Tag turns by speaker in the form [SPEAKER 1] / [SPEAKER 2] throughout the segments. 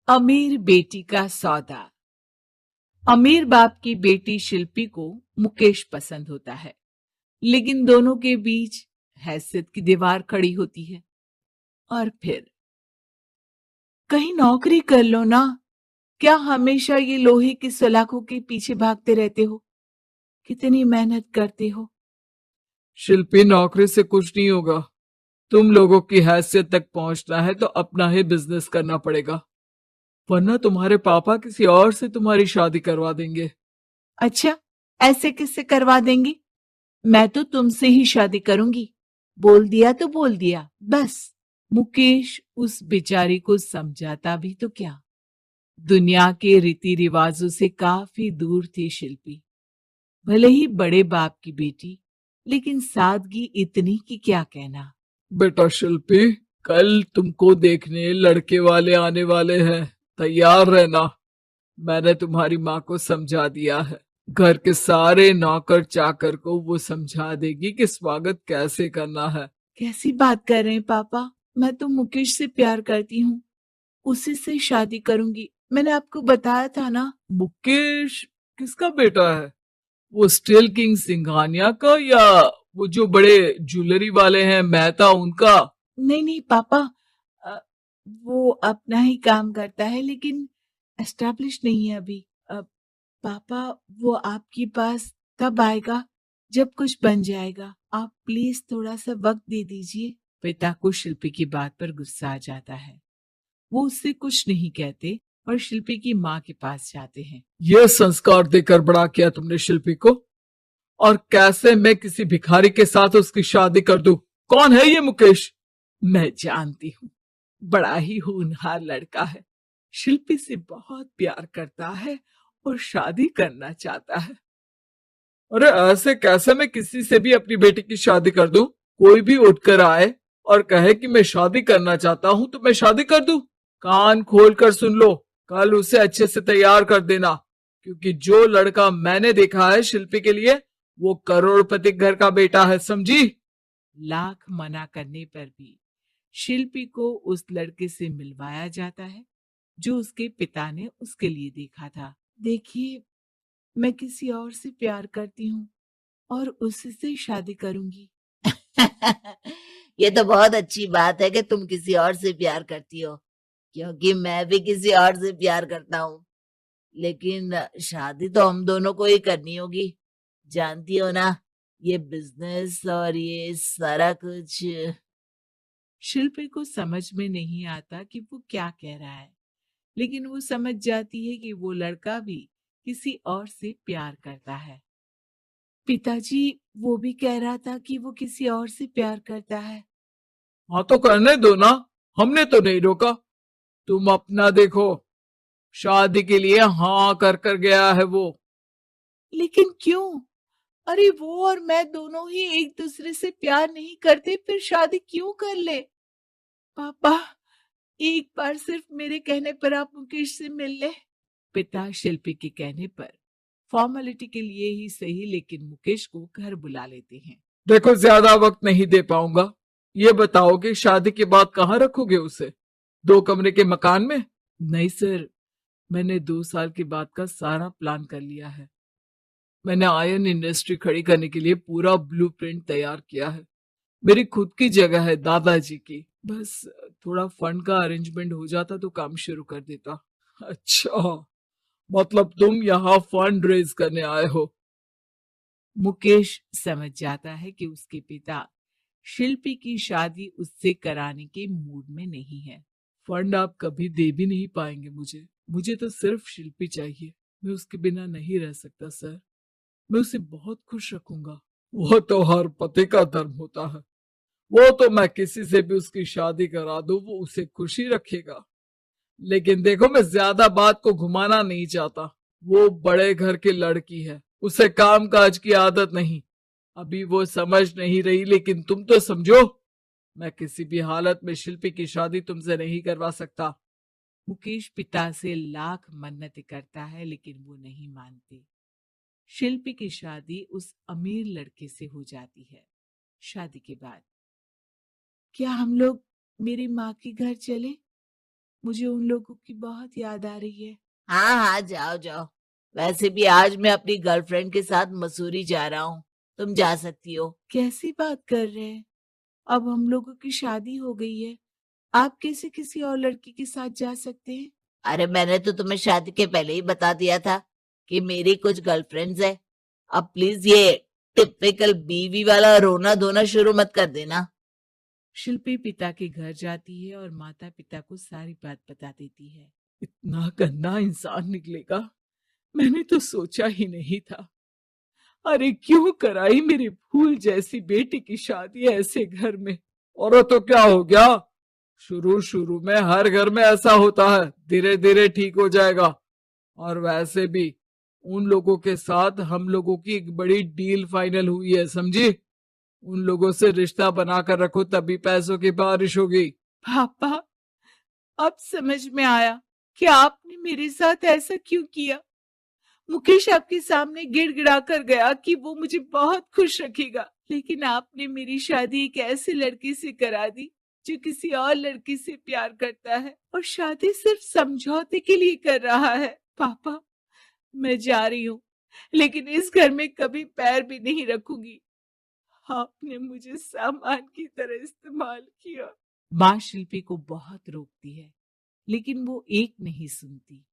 [SPEAKER 1] अमीर बेटी का सौदा। अमीर बाप की बेटी शिल्पी को मुकेश पसंद होता है, लेकिन दोनों के बीच हैसियत की दीवार खड़ी होती है। और फिर कहीं नौकरी कर लो ना। क्या हमेशा ये लोहे की सलाखों के पीछे भागते रहते हो? कितनी मेहनत करते हो।
[SPEAKER 2] शिल्पी, नौकरी से कुछ नहीं होगा। तुम लोगों की हैसियत तक पहुंचना है तो अपना ही बिजनेस करना पड़ेगा, वरना तुम्हारे पापा किसी और से तुम्हारी शादी करवा देंगे।
[SPEAKER 1] अच्छा, ऐसे किससे करवा देंगी? मैं तो तुमसे ही शादी करूंगी। बोल दिया तो बोल दिया, बस। मुकेश उस बेचारी को समझाता भी तो क्या। दुनिया के रीति रिवाजों से काफी दूर थी शिल्पी। भले ही बड़े बाप की बेटी, लेकिन सादगी इतनी कि क्या कहना।
[SPEAKER 2] बेटा शिल्पी, कल तुमको देखने लड़के वाले आने वाले हैं, तैयार रहना। मैंने तुम्हारी माँ को समझा दिया है। घर के सारे नौकर चाकर को वो समझा देगी कि स्वागत कैसे करना है।
[SPEAKER 1] कैसी बात कर रहे हैं पापा? मैं तो मुकेश से प्यार करती हूँ, उसी से शादी करूंगी। मैंने आपको बताया था ना।
[SPEAKER 2] मुकेश किसका बेटा है? वो स्टील किंग सिंघानिया का, या वो जो बड़े ज्वेलरी वाले हैं मेहता, उनका?
[SPEAKER 1] नहीं नहीं पापा, अ, वो अपना ही काम करता है, लेकिन एस्टेब्लिश नहीं है अभी। पापा, वो आपके पास तब आएगा जब कुछ बन जाएगा। आप प्लीज थोड़ा सा वक्त दे दीजिए। पिता को शिल्पी की बात पर गुस्सा आ जाता है। वो उससे कुछ नहीं कहते और शिल्पी की माँ के पास जाते हैं।
[SPEAKER 2] ये संस्कार देकर बड़ा किया तुमने शिल्पी को, और कैसे मैं किसी भिखारी के साथ उसकी शादी कर दूं? कौन है ये मुकेश?
[SPEAKER 1] मैं जानती हूँ, बड़ा ही होनहार लड़का है। शिल्पी से बहुत प्यार करता है और शादी करना चाहता है।
[SPEAKER 2] अरे ऐसे कैसे मैं किसी से भी अपनी बेटी की शादी कर दूं? कोई भी उठकर आए और कहे कि मैं शादी करना चाहता हूं तो मैं शादी कर दूं? कान खोल कर सुन लो, कल उसे अच्छे से तैयार कर देना, क्योंकि जो लड़का मैंने देखा है शिल्पी के लिए, वो करोड़पति घर का बेटा है, समझी?
[SPEAKER 1] लाख मना करने पर भी शिल्पी को उस लड़के से मिलवाया जाता है जो उसके पिता ने उसके लिए देखा था। देखिए, मैं किसी और से प्यार करती हूँ और उसी से शादी करूंगी।
[SPEAKER 3] ये तो बहुत अच्छी बात है कि तुम किसी और से प्यार करती हो, क्योंकि मैं भी किसी और से प्यार करता हूँ। लेकिन शादी तो हम दोनों को ही करनी होगी। जानती हो ना, ये बिजनेस और ये सारा कुछ।
[SPEAKER 1] शिल्पी को समझ में नहीं आता कि वो क्या कह रहा है, लेकिन वो समझ जाती है कि वो लड़का भी किसी और से प्यार करता है। पिताजी, वो भी कह रहा था कि वो किसी और से प्यार करता है।
[SPEAKER 2] हाँ तो करने दो ना, हमने तो नहीं रोका। तुम अपना देखो, शादी के लिए हाँ कर गया है वो।
[SPEAKER 1] लेकिन क्यों? अरे वो और मैं दोनों ही एक दूसरे से प्यार नहीं करते, फिर शादी क्यों कर ले? पापा, एक बार सिर्फ मेरे कहने पर आप मुकेश से मिल ले। पिता शिल्पी के कहने पर फॉर्मेलिटी के लिए ही सही, लेकिन मुकेश को घर बुला लेते हैं।
[SPEAKER 2] देखो, ज्यादा वक्त नहीं दे पाऊंगा। ये बताओ कि शादी के बाद कहाँ रखोगे उसे? 2 कमरे के मकान में?
[SPEAKER 1] नहीं सर, मैंने 2 साल के बाद का सारा प्लान कर लिया है। मैंने आयरन इंडस्ट्री खड़ी करने के लिए पूरा ब्लूप्रिंट तैयार किया है। मेरी खुद की जगह है दादाजी की। बस थोड़ा फंड का अरेंजमेंट हो जाता तो काम शुरू कर देता।
[SPEAKER 2] अच्छा, मतलब तुम यहाँ फंड रेज करने आए हो?
[SPEAKER 1] मुकेश समझ जाता है कि उसके पिता शिल्पी की शादी उससे कराने के मूड में नहीं है।
[SPEAKER 2] फंड आप कभी दे भी नहीं पाएंगे मुझे। मुझे तो सिर्फ शिल्पी चाहिए। मैं उसके बिना नहीं रह सकता सर। मैं उसे बहुत खुश रखूंगा। वो तो हर पति का धर्म होता है। वो तो मैं किसी से भी उसकी शादी करा दूं, वो उसे खुशी रखेगा। लेकिन देखो, मैं ज्यादा बात को घुमाना नहीं चाहता। वो बड़े घर की लड़की है, उसे काम काज की आदत नहीं। अभी वो समझ नहीं रही, लेकिन तुम तो समझो। मैं किसी भी हालत में शिल्पी की शादी तुमसे नहीं करवा सकता।
[SPEAKER 1] मुकेश पिता से लाख मन्नतें करता है, लेकिन वो नहीं मानते। शिल्पी की शादी उस अमीर लड़के से हो जाती है। शादी के बाद क्या हम लोग मेरी माँ के घर चले? मुझे उन लोगों की बहुत याद आ रही है।
[SPEAKER 3] हाँ हाँ, जाओ जाओ। वैसे भी आज मैं अपनी गर्लफ्रेंड के साथ मसूरी जा रहा हूँ, तुम जा सकती हो।
[SPEAKER 1] कैसी बात कर रहे हैं? अब हम लोगों की शादी हो गई है, आप कैसे किसी और लड़की के साथ जा सकते हैं?
[SPEAKER 3] अरे मैंने तो तुम्हें शादी के पहले ही बता दिया था कि मेरी कुछ गर्लफ्रेंड्स है। अब प्लीज ये टिपिकल बीवी वाला रोना धोना शुरू मत कर देना।
[SPEAKER 1] शिल्पी पिता के घर जाती है और माता पिता को सारी बात बता देती है।
[SPEAKER 2] इतना गंदा इंसान निकलेगा, मैंने तो सोचा ही नहीं था। अरे क्यों कराई मेरी फूल जैसी बेटी की शादी ऐसे घर में। और तो क्या हो गया, शुरू शुरू में हर घर में ऐसा होता है, धीरे धीरे ठीक हो जाएगा। और वैसे भी उन लोगों के साथ हम लोगों की एक बड़ी डील फाइनल हुई है, समझी। उन लोगों से रिश्ता बनाकर रखो, तभी पैसों की बारिश होगी।
[SPEAKER 1] पापा, अब समझ में आया कि आपने मेरे साथ ऐसा क्यों किया। मुकेश आपके सामने गिड़गिड़ा कर गया कि वो मुझे बहुत खुश रखेगा, लेकिन आपने मेरी शादी एक ऐसे लड़के से करा दी जो किसी और लड़की से प्यार करता है और शादी सिर्फ समझौते के लिए कर रहा है। पापा, मैं जा रही हूँ, लेकिन इस घर में कभी पैर भी नहीं रखूंगी। आपने मुझे सामान की तरह इस्तेमाल किया। माँ शिल्पी को बहुत रोकती है, लेकिन वो एक नहीं सुनती।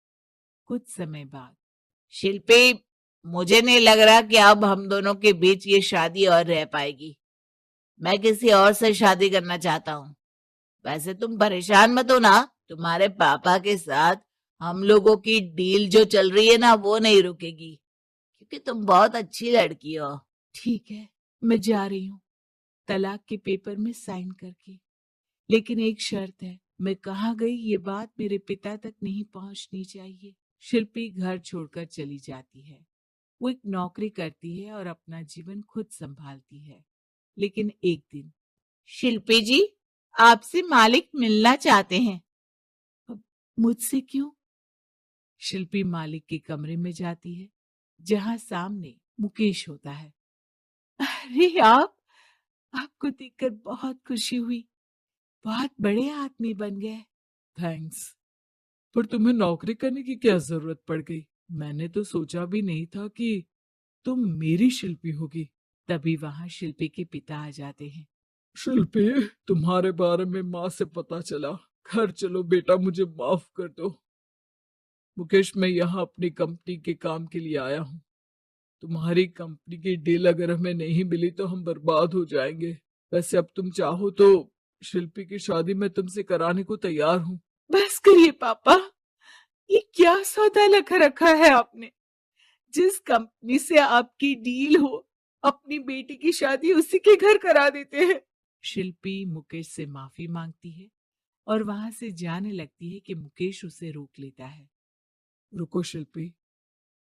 [SPEAKER 1] कुछ समय बाद
[SPEAKER 3] शिल्पी, मुझे नहीं लग रहा कि अब हम दोनों के बीच ये शादी और रह पाएगी। मैं किसी और से शादी करना चाहता हूँ। वैसे तुम परेशान मत हो ना, तुम्हारे पापा के साथ हम लोगों की डील जो चल रही है ना, वो नहीं रुकेगी, क्योंकि तुम बहुत अच्छी लड़की हो।
[SPEAKER 1] ठीक है, मैं जा रही हूँ, तलाक के पेपर में साइन करके। लेकिन एक शर्त है, मैं कहाँ गई ये बात मेरे पिता तक नहीं पहुंचनी चाहिए। शिल्पी घर छोड़कर चली जाती है। वो एक नौकरी करती है और अपना जीवन खुद संभालती है। लेकिन एक दिन,
[SPEAKER 3] शिल्पी जी, आपसे मालिक मिलना चाहते हैं।
[SPEAKER 1] अब मुझसे क्यों? शिल्पी मालिक के कमरे में जाती है, जहां सामने मुकेश होता है। अरे आप, आपको देखकर बहुत खुशी हुई, बहुत बड़े आदमी बन गए।
[SPEAKER 2] थैंक्स, पर तुम्हें नौकरी करने की क्या जरूरत पड़ गई। मैंने तो सोचा भी नहीं था कि तुम मेरी शिल्पी होगी।
[SPEAKER 1] तभी वहां शिल्पी के पिता आ जाते हैं।
[SPEAKER 2] शिल्पी, तुम्हारे बारे में माँ से पता चला। घर चलो बेटा, मुझे माफ कर दो। मुकेश, मैं यहाँ अपनी कंपनी के काम के लिए आया हूँ। तुम्हारी कंपनी की डील अगर हमें नहीं मिली तो हम बर्बाद हो जाएंगे। वैसे अब तुम चाहो तो शिल्पी की शादी मैं तुमसे कराने को तैयार हूँ।
[SPEAKER 1] बस करिए पापा, ये क्या सौदा लगा रखा है आपने। जिस कंपनी से आपकी डील हो, अपनी बेटी की शादी उसी के घर करा देते हैं। शिल्पी मुकेश से माफी मांगती है और वहां से जाने लगती है कि मुकेश उसे रोक लेता है।
[SPEAKER 2] रुको शिल्पी,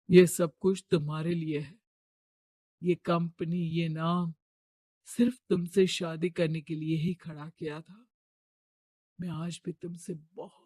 [SPEAKER 2] ये सब कुछ तुम्हारे लिए है। ये कंपनी, ये नाम सिर्फ तुमसे शादी करने के लिए ही खड़ा किया था। मैं आज भी तुमसे बहुत